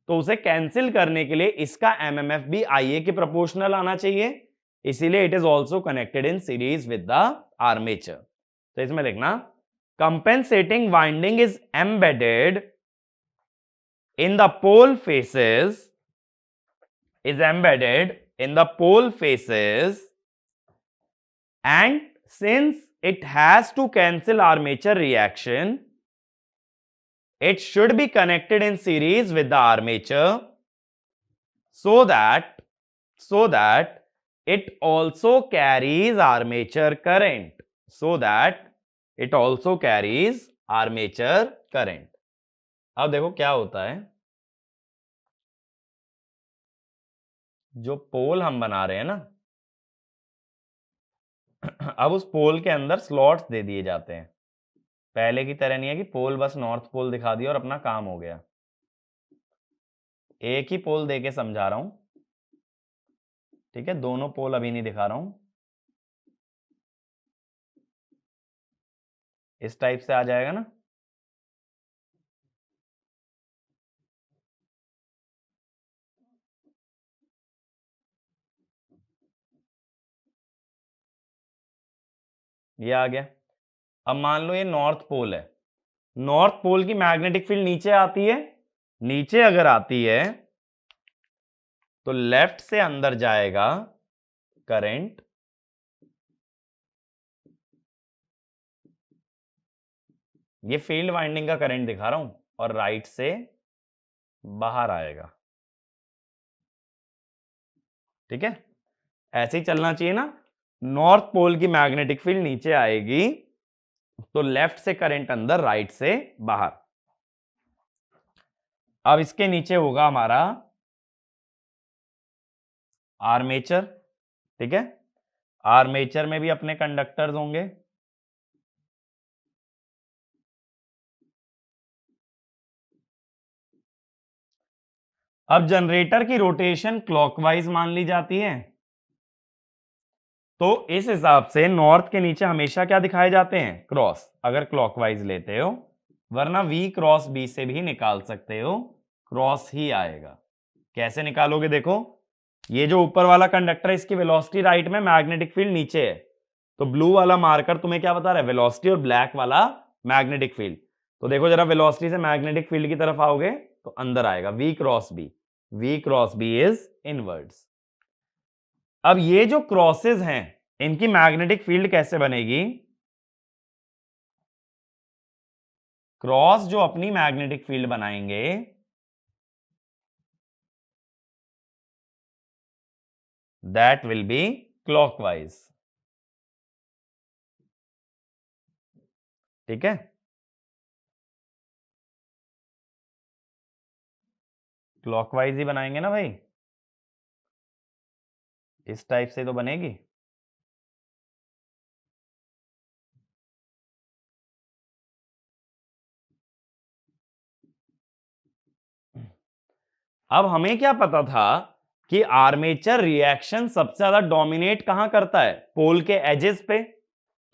तो उसे कैंसिल करने के लिए इसका एमएमएफ भी Ia के प्रोपोर्शनल आना चाहिए। इसीलिए it is also connected in series with the armature. तो इसमें लिखना compensating winding is embedded in the pole faces and since it has to cancel armature reaction, it should be connected in series with the armature so that it also carries armature current. अब देखो क्या होता है, जो पोल हम बना रहे हैं ना, अब उस पोल के अंदर स्लॉट्स दे दिए जाते हैं। पहले की तरह नहीं है कि पोल बस नॉर्थ पोल दिखा दिया और अपना काम हो गया। एक ही पोल देके समझा रहा हूं, ठीक है? दोनों पोल अभी नहीं दिखा रहा हूं। इस टाइप से आ जाएगा ना। ये आ गया। अब मान लो ये नॉर्थ पोल है। नॉर्थ पोल की मैग्नेटिक फील्ड नीचे आती है। नीचे अगर आती है तो लेफ्ट से अंदर जाएगा करंट, ये फील्ड वाइंडिंग का करंट दिखा रहा हूं, और राइट से बाहर आएगा। ठीक है, ऐसे ही चलना चाहिए ना। नॉर्थ पोल की मैग्नेटिक फील्ड नीचे आएगी तो लेफ्ट से करंट अंदर, राइट से बाहर। अब इसके नीचे होगा हमारा आर्मेचर। ठीक है, आर्मेचर में भी अपने कंडक्टर्स होंगे। अब जनरेटर की रोटेशन क्लॉकवाइज मान ली जाती है, तो इस हिसाब से नॉर्थ के नीचे हमेशा क्या दिखाए जाते हैं? क्रॉस, अगर क्लॉकवाइज लेते हो, वरना V क्रॉस B से भी निकाल सकते हो, क्रॉस ही आएगा। कैसे निकालोगे? देखो, ये जो ऊपर वाला कंडक्टर है इसकी वेलोसिटी राइट में, मैग्नेटिक फील्ड नीचे है, तो ब्लू वाला मार्कर तुम्हें क्या बता रहा है? वेलोसिटी, और ब्लैक वाला मैग्नेटिक फील्ड। तो देखो जरा, वेलोसिटी से मैग्नेटिक फील्ड की तरफ आओगे तो अंदर आएगा V cross B is inwards. अब ये जो क्रॉसेस हैं इनकी मैग्नेटिक फील्ड कैसे बनेगी? क्रॉस जो अपनी मैग्नेटिक फील्ड बनाएंगे दैट विल बी क्लॉकवाइज। ठीक है, क्लॉकवाइज ही बनाएंगे ना भाई, इस टाइप से तो बनेगी। अब हमें क्या पता था कि आर्मेचर रिएक्शन सबसे ज्यादा डोमिनेट कहां करता है, पोल के एजेस पे,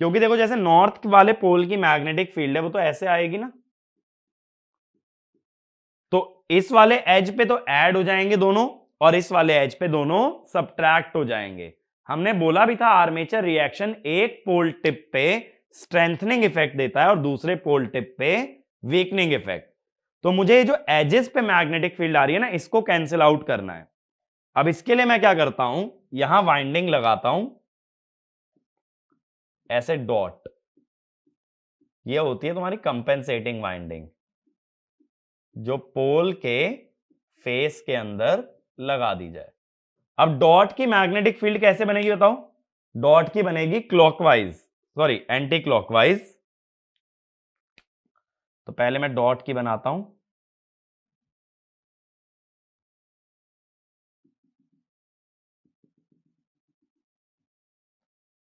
क्योंकि देखो जैसे नॉर्थ वाले पोल की मैग्नेटिक फील्ड है वो तो ऐसे आएगी ना, तो इस वाले एज पे तो ऐड हो जाएंगे दोनों और इस वाले एज पे दोनों सब्ट्रैक्ट हो जाएंगे। हमने बोला भी था आर्मेचर रिएक्शन एक पोल टिप पे स्ट्रेंथनिंग इफेक्ट देता है और दूसरे पोल टिप पे वीकनिंग इफेक्ट। तो मुझे ये जो एजेस पे मैग्नेटिक फील्ड आ रही है ना, इसको कैंसिल आउट करना है। अब इसके लिए मैं क्या करता हूं, यहां वाइंडिंग लगाता हूं ऐसे डॉट, ये होती है तुम्हारी कंपेंसेटिंग वाइंडिंग जो पोल के फेस के अंदर लगा दी जाए। अब डॉट की मैग्नेटिक फील्ड कैसे बनेगी बताओ, डॉट की बनेगी क्लॉकवाइज, सॉरी एंटी क्लॉकवाइज। तो पहले मैं डॉट की बनाता हूं,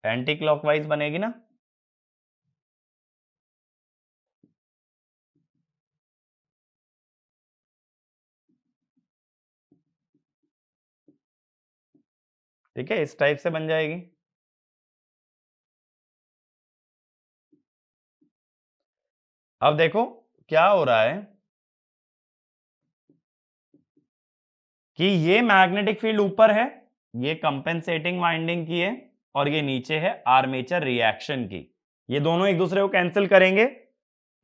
एंटी क्लॉकवाइज बनेगी ना। ठीक है, इस टाइप से बन जाएगी। अब देखो क्या हो रहा है कि ये मैग्नेटिक फील्ड ऊपर है, ये कंपेंसेटिंग वाइंडिंग की है, और ये नीचे है आर्मेचर रिएक्शन की। ये दोनों एक दूसरे को कैंसिल करेंगे,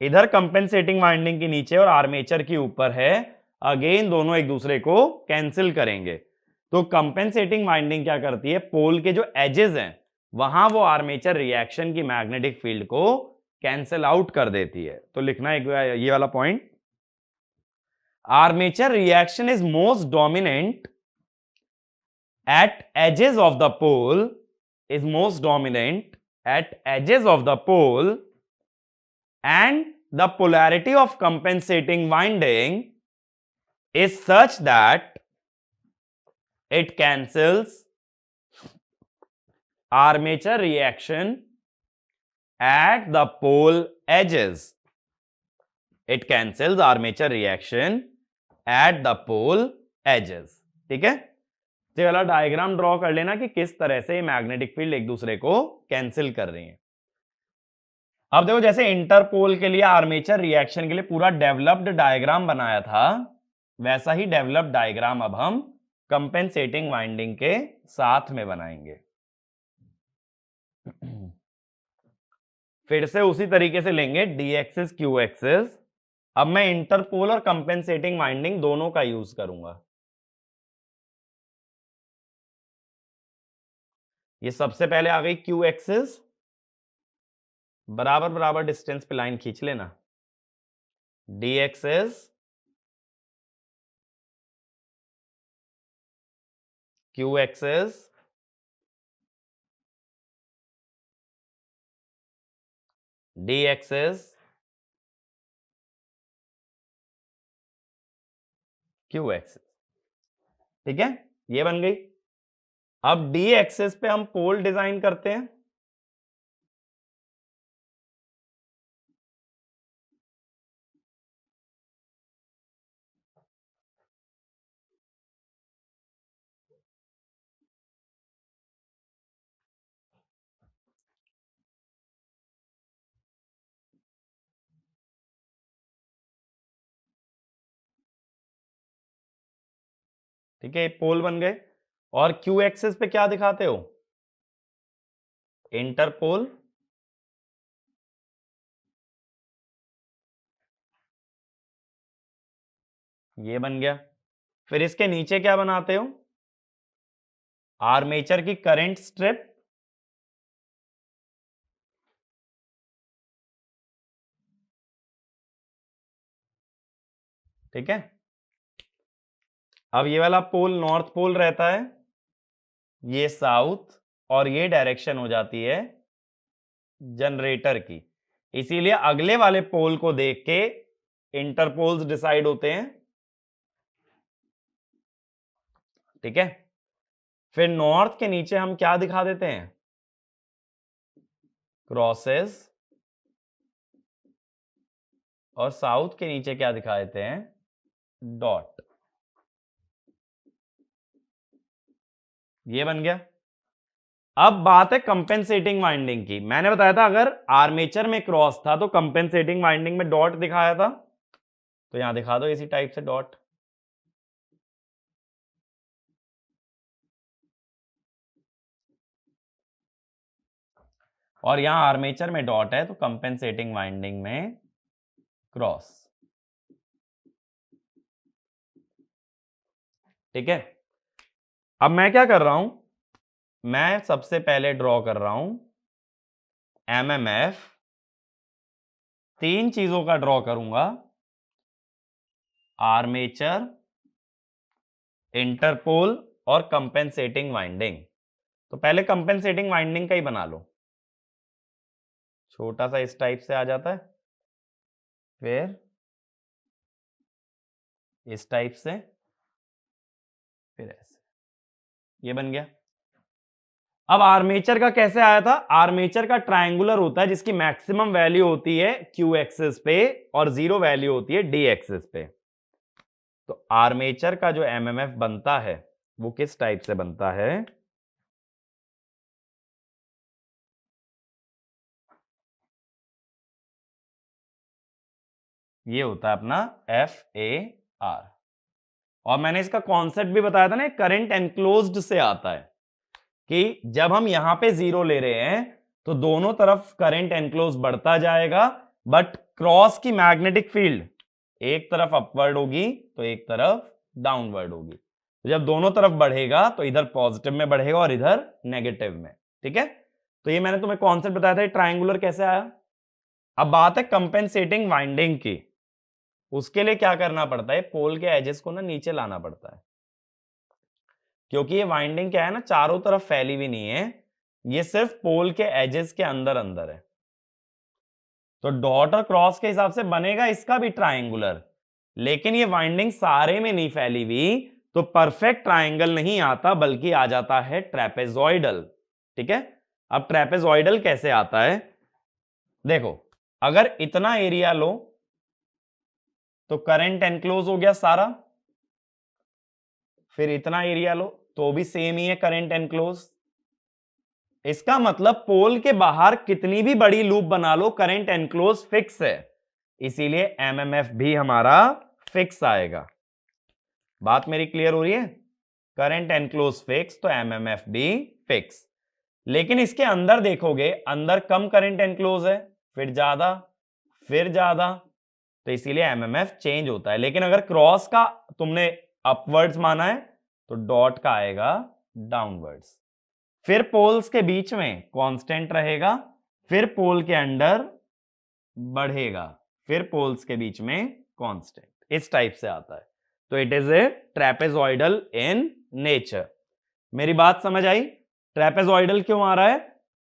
इधर कंपेंसेटिंग वाइंडिंग की नीचे और आर्मेचर की ऊपर है, अगेन दोनों एक दूसरे को कैंसिल करेंगे। तो कंपेंसेटिंग वाइंडिंग क्या करती है, पोल के जो एजेस हैं वहां वो आर्मेचर रिएक्शन की मैग्नेटिक फील्ड को कैंसिल आउट कर देती है। तो लिखना एक ये वाला point, armature reaction is most dominant at edges of the pole, is most dominant at edges of the pole, and the polarity of compensating winding is such that it cancels armature reaction at the pole edges, it cancels armature reaction at the pole edges। ठीक है, तो ये वाला diagram draw कर लेना कि किस तरह से मैग्नेटिक फील्ड एक दूसरे को कैंसिल कर रही है। अब देखो जैसे इंटरपोल के लिए आर्मेचर रिएक्शन के लिए पूरा डेवलप्ड डायग्राम बनाया था, वैसा ही डेवलप्ड डायग्राम अब हम कंपेंसेटिंग वाइंडिंग के साथ में बनाएंगे। फिर से उसी तरीके से लेंगे डी एक्सिस क्यू एक्सिस। अब मैं इंटरपोल और कंपेंसेटिंग वाइंडिंग दोनों का यूज करूंगा। ये सबसे पहले आ गई क्यू एक्सिस, बराबर बराबर डिस्टेंस पे लाइन खींच लेना, D axis Q axis D axis Q axis. ठीक है, ये बन गई। अब डी एक्सिस पे हम पोल डिजाइन करते हैं। ठीक है, पोल बन गए। और क्यू एक्सिस पे क्या दिखाते हो, इंटरपोल, ये बन गया। फिर इसके नीचे क्या बनाते हो, आर्मेचर की करंट स्ट्रिप, ठीक है। अब ये वाला पोल नॉर्थ पोल रहता है, ये साउथ, और ये डायरेक्शन हो जाती है जनरेटर की। इसीलिए अगले वाले पोल को देख के इंटरपोल्स डिसाइड होते हैं। ठीक है। फिर नॉर्थ के नीचे हम क्या दिखा देते हैं? क्रॉसेस। और साउथ के नीचे क्या दिखा देते हैं? डॉट। ये बन गया। अब बात है कंपेंसेटिंग वाइंडिंग की। मैंने बताया था अगर आर्मेचर में क्रॉस था तो कंपेंसेटिंग वाइंडिंग में डॉट दिखाया था, तो यहां दिखा दो इसी टाइप से डॉट। और यहां आर्मेचर में डॉट है तो कंपेंसेटिंग वाइंडिंग में क्रॉस। ठीक है। अब मैं क्या कर रहा हूं, मैं सबसे पहले ड्रॉ कर रहा हूं एमएमएफ। तीन चीजों का ड्रॉ करूंगा, आर्मेचर, इंटरपोल और कंपेंसेटिंग वाइंडिंग। तो पहले कंपेंसेटिंग वाइंडिंग का ही बना लो। छोटा सा इस टाइप से आ जाता है, फिर इस टाइप से, फिर ऐसे, ये बन गया। अब आर्मेचर का कैसे आया था? आर्मेचर का ट्रायंगुलर होता है जिसकी मैक्सिमम वैल्यू होती है क्यू एक्सिस पे और जीरो वैल्यू होती है डी एक्सिस पे। तो आर्मेचर का जो एमएमएफ बनता है वो किस टाइप से बनता है? ये होता है अपना एफ ए आर। और मैंने इसका कॉन्सेप्ट भी बताया था ना, करंट एनक्लोज्ड से आता है कि जब हम यहां पे जीरो ले रहे हैं तो दोनों तरफ करंट एनक्लोज बढ़ता जाएगा, बट क्रॉस की मैग्नेटिक फील्ड एक तरफ अपवर्ड होगी तो एक तरफ डाउनवर्ड होगी। तो जब दोनों तरफ बढ़ेगा तो इधर पॉजिटिव में बढ़ेगा और इधर नेगेटिव में। ठीक है। तो ये मैंने तुम्हें कॉन्सेप्ट बताया था, ट्रायंगुलर कैसे आया। अब बात है कंपेंसेटिंग वाइंडिंग की। उसके लिए क्या करना पड़ता है? पोल के एजेस को ना नीचे लाना पड़ता है, क्योंकि ये वाइंडिंग क्या है ना, चारों तरफ फैली हुई नहीं है, ये सिर्फ पोल के एजेस के अंदर अंदर है। तो डॉट और क्रॉस के हिसाब से बनेगा इसका भी ट्रायंगुलर, लेकिन ये वाइंडिंग सारे में नहीं फैली हुई, तो परफेक्ट ट्रायंगल नहीं आता बल्कि आ जाता है ट्रेपेजॉइडल। ठीक है। अब ट्रेपेजॉइडल कैसे आता है? देखो, अगर इतना एरिया लो तो करंट एनक्लोज हो गया सारा, फिर इतना एरिया लो तो भी सेम ही है करंट एनक्लोज। इसका मतलब पोल के बाहर कितनी भी बड़ी लूप बना लो, करंट एनक्लोज फिक्स है, इसीलिए एमएमएफ भी हमारा फिक्स आएगा। बात मेरी क्लियर हो रही है? करंट एनक्लोज फिक्स तो एमएमएफ भी फिक्स। लेकिन इसके अंदर देखोगे, अंदर कम करंट एनक्लोज है, फिर ज्यादा, फिर ज्यादा, तो इसीलिए एमएमएफ चेंज होता है। लेकिन अगर क्रॉस का तुमने अपवर्ड्स माना है तो डॉट का आएगा डाउनवर्ड्स। फिर पोल्स के बीच में कांस्टेंट रहेगा, फिर पोल के अंदर बढ़ेगा, फिर पोल्स के बीच में कांस्टेंट, इस टाइप से आता है। तो it is a trapezoidal in nature. मेरी बात समझ आई? ट्रेपेजॉइडल क्यों आ रहा है?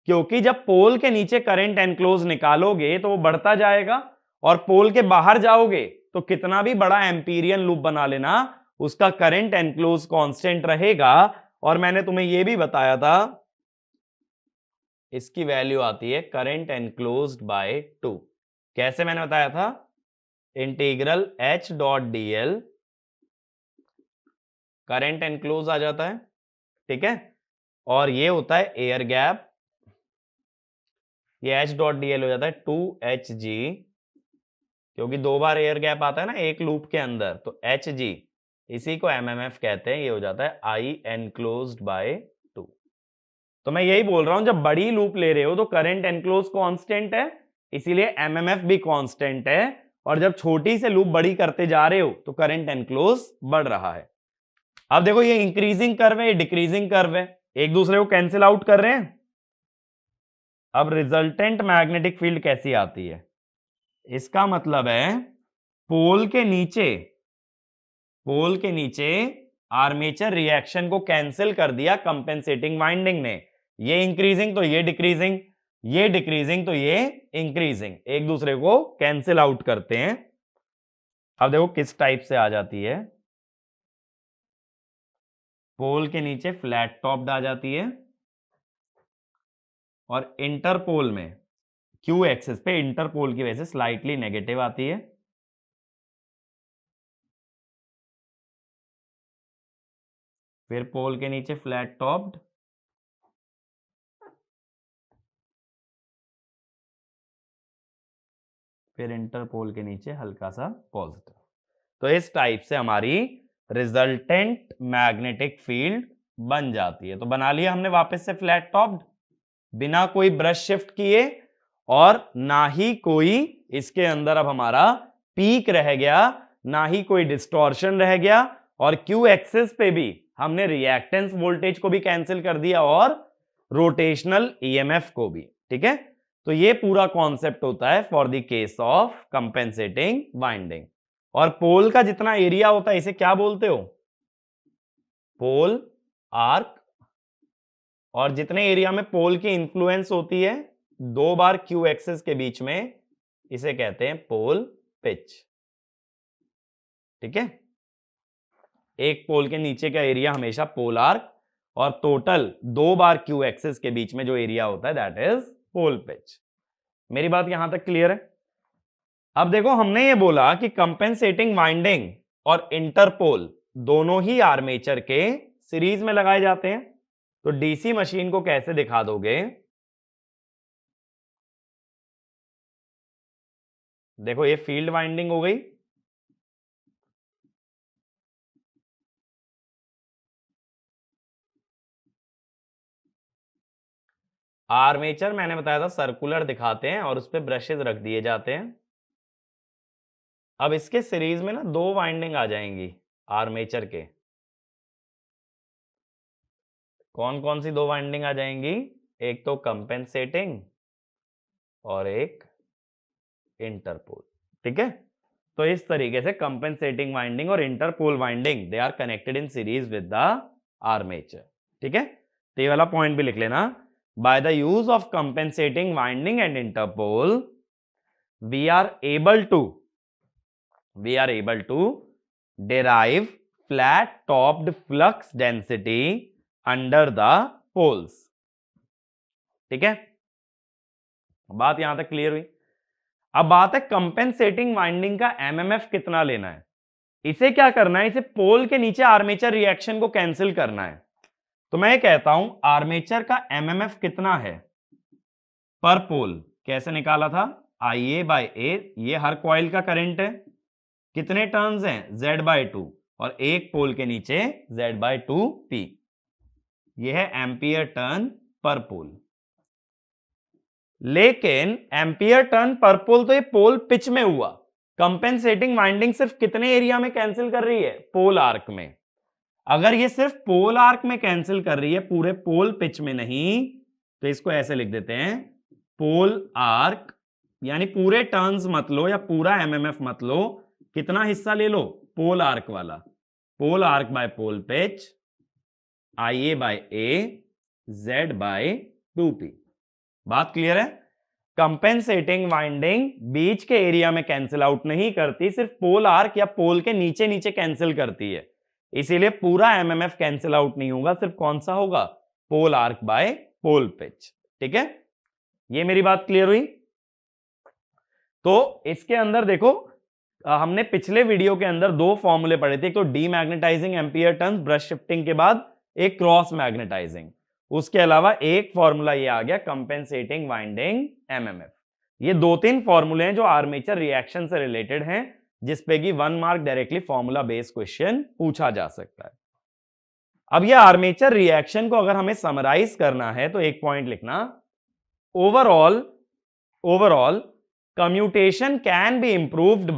क्योंकि जब पोल के नीचे करंट एनक्लोज निकालोगे तो वो बढ़ता जाएगा, और पोल के बाहर जाओगे तो कितना भी बड़ा एम्पीरियन लूप बना लेना, उसका करंट एनक्लोज कांस्टेंट रहेगा। और मैंने तुम्हें यह भी बताया था, इसकी वैल्यू आती है करंट एनक्लोज्ड बाय 2। कैसे मैंने बताया था? Integral H dot D L, current enclose आ जाता है। ठीक है। और ये होता है एयर गैप, ये एच डॉट डी एल हो जाता है 2hg, क्योंकि दो बार एयर गैप आता है ना एक लूप के अंदर, तो hg, इसी को एमएमएफ कहते हैं। ये हो जाता है आई एनक्लोज्ड बाय 2। तो मैं यही बोल रहा हूं, जब बड़ी लूप ले रहे हो तो करंट एनक्लोज कांस्टेंट है, इसीलिए एमएमएफ भी कांस्टेंट है। और जब छोटी से लूप बड़ी करते जा रहे हो तो करंट एनक्लोज बढ़ रहा है। अब देखो, ये इंक्रीजिंग कर्व है, ये डिक्रीजिंग कर्व है, एक दूसरे को कैंसिल आउट कर रहे हैं। अब रिजल्टेंट मैग्नेटिक फील्ड कैसी आती है? इसका मतलब है पोल के नीचे पोल के नीचे आर्मेचर रिएक्शन को कैंसिल कर दिया कंपेंसेटिंग वाइंडिंग ने। ये इंक्रीजिंग तो ये डिक्रीजिंग, ये डिक्रीजिंग तो ये इंक्रीजिंग, एक दूसरे को कैंसिल आउट करते हैं। अब देखो किस टाइप से आ जाती है। पोल के नीचे फ्लैट टॉप्ड आ जाती है और इंटरपोल में क्यू एक्सिस पे इंटरपोल की वजह से स्लाइटली नेगेटिव आती है। फिर पोल के नीचे फ्लैट टॉप्ड, फिर इंटरपोल के नीचे हल्का सा पॉजिटिव। तो इस टाइप से हमारी रिजल्टेंट मैग्नेटिक फील्ड बन जाती है। तो बना लिया हमने वापस से फ्लैट टॉप्ड, बिना कोई ब्रश शिफ्ट किए और ना ही कोई इसके अंदर अब हमारा पीक रह गया, ना ही कोई डिस्टॉर्शन रह गया, और क्यू एक्सिस पे भी हमने रिएक्टेंस वोल्टेज को भी कैंसिल कर दिया और रोटेशनल ईएमएफ को भी। ठीक है, तो ये पूरा कॉन्सेप्ट होता है for the case of compensating winding. और पोल का जितना एरिया होता है इसे क्या बोलते हो? पोल आर्क। और जितने एरिया में पोल की इंफ्लुएंस होती है दो बार क्यू एक्सिस के बीच में, इसे कहते हैं पोल पिच। ठीक है, एक पोल के नीचे का एरिया हमेशा पोल आर्क, और टोटल दो बार क्यू एक्सिस के बीच में जो एरिया होता है दैट इज पोल पिच। मेरी बात यहां तक क्लियर है? अब देखो हमने ये बोला कि कंपेंसेटिंग वाइंडिंग और इंटरपोल दोनों ही आर्मेचर के सीरीज में लगाए जाते हैं। तो डीसी मशीन को कैसे दिखा दोगे? देखो ये फील्ड वाइंडिंग हो गई, आर्मेचर मैंने बताया था सर्कुलर दिखाते हैं और उस पर ब्रशेज रख दिए जाते हैं। अब इसके सीरीज में ना दो वाइंडिंग आ जाएंगी आर्मेचर के। कौन कौन सी दो वाइंडिंग आ जाएंगी? एक तो कंपेंसेटिंग और एक इंटरपोल। ठीक है, तो इस तरीके से कंपेंसेटिंग वाइंडिंग और interpole winding they are connected in series with the armature. ठीक है, तो ये वाला पॉइंट भी लिख लेना। By the use of compensating winding and interpole we are able to derive flat topped flux density under the poles। ठीक है, बात यहां तक क्लियर हुई। अब बात है कंपेंसेटिंग वाइंडिंग का एमएमएफ कितना लेना है। इसे क्या करना है? इसे पोल के नीचे आर्मेचर रिएक्शन को कैंसिल करना है। तो मैं कहता हूं आर्मेचर का एमएमएफ कितना है पर पोल। कैसे निकाला था? IA बाय ए, ये हर कॉइल का करंट है। कितने टर्न्स हैं? Z/2, और एक पोल के नीचे Z/2P। यह है एम्पियर टर्न पर पोल। लेकिन एम्पियर टर्न पर पोल तो ये पोल पिच में हुआ, कंपेंसेटिंग वाइंडिंग सिर्फ कितने एरिया में कैंसिल कर रही है? पोल आर्क में। अगर ये सिर्फ पोल आर्क में कैंसिल कर रही है, पूरे पोल पिच में नहीं, तो इसको ऐसे लिख देते हैं पोल आर्क, यानी पूरे टर्न्स मत लो या पूरा एमएमएफ मत लो, कितना हिस्सा ले लो? पोल आर्क वाला। Pole arc by pole pitch, IA by A, Z/2P। बात क्लियर है? कंपेंसेटिंग वाइंडिंग बीच के एरिया में कैंसिल आउट नहीं करती, सिर्फ पोल आर्क या पोल के नीचे नीचे कैंसिल करती है। इसीलिए पूरा एमएमएफ कैंसिल आउट नहीं होगा, सिर्फ कौन सा होगा? पोल आर्क बाय पोल पिच। ठीक है, ये मेरी बात क्लियर हुई? तो इसके अंदर देखो हमने पिछले वीडियो के अंदर दो फॉर्मूले पढ़े थे, एक तो demagnetising ampere turns brush shifting के बाद, एक क्रॉस मैग्नेटाइजिंग। उसके अलावा एक फॉर्मूला ये आ गया कंपेंसेटिंग वाइंडिंग एमएमएफ। ये दो तीन फॉर्मूले हैं जो आर्मेचर रिएक्शन से रिलेटेड हैं, जिसपे कि 1 mark directly formula based question पूछा जा सकता है। अब ये आर्मेचर रिएक्शन को अगर हमें समराइज करना है तो एक पॉइंट लिखना, overall commutation can be improved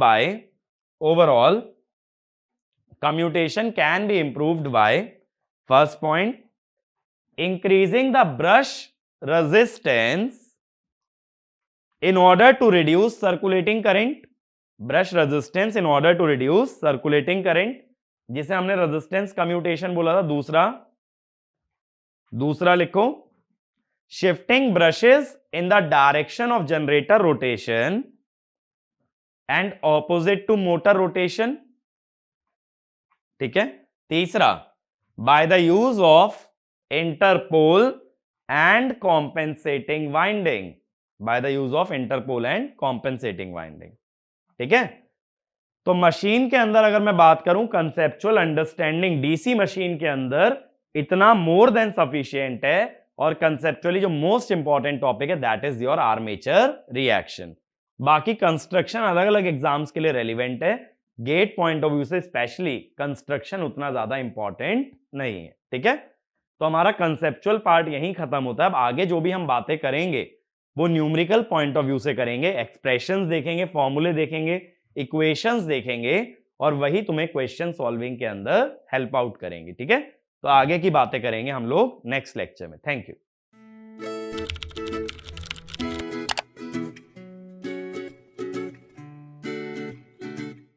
by first point, increasing the brush resistance in order to reduce circulating current, जिसे हमने रेजिस्टेंस कम्यूटेशन बोला था, दूसरा लिखो, shifting brushes in the direction of generator rotation and opposite to motor rotation. ठीक है। तीसरा, by the use of interpole and compensating winding, by the use of interpole and compensating winding. ठीक है। तो मशीन के अंदर अगर मैं बात करूं, कंसेप्चुअल अंडरस्टैंडिंग डीसी मशीन के अंदर इतना मोर देन सफिशिएंट है, और कंसेप्चुअली जो मोस्ट इंपॉर्टेंट टॉपिक है that is your armature reaction. बाकी कंस्ट्रक्शन अलग अलग एग्जाम्स के लिए रेलिवेंट है, गेट पॉइंट ऑफ व्यू से स्पेशली कंस्ट्रक्शन उतना ज्यादा इंपॉर्टेंट नहीं है। ठीक है। तो हमारा कंसेप्चुअल पार्ट यहीं खत्म होता है। अब आगे जो भी हम बातें करेंगे वो न्यूमेरिकल पॉइंट ऑफ व्यू से करेंगे, एक्सप्रेशंस देखेंगे, फॉर्मूले देखेंगे, इक्वेशंस देखेंगे, और वही तुम्हें क्वेश्चन सॉल्विंग के अंदर हेल्प आउट करेंगे। ठीक है। तो आगे की बातें करेंगे हम लोग नेक्स्ट लेक्चर में। Thank you.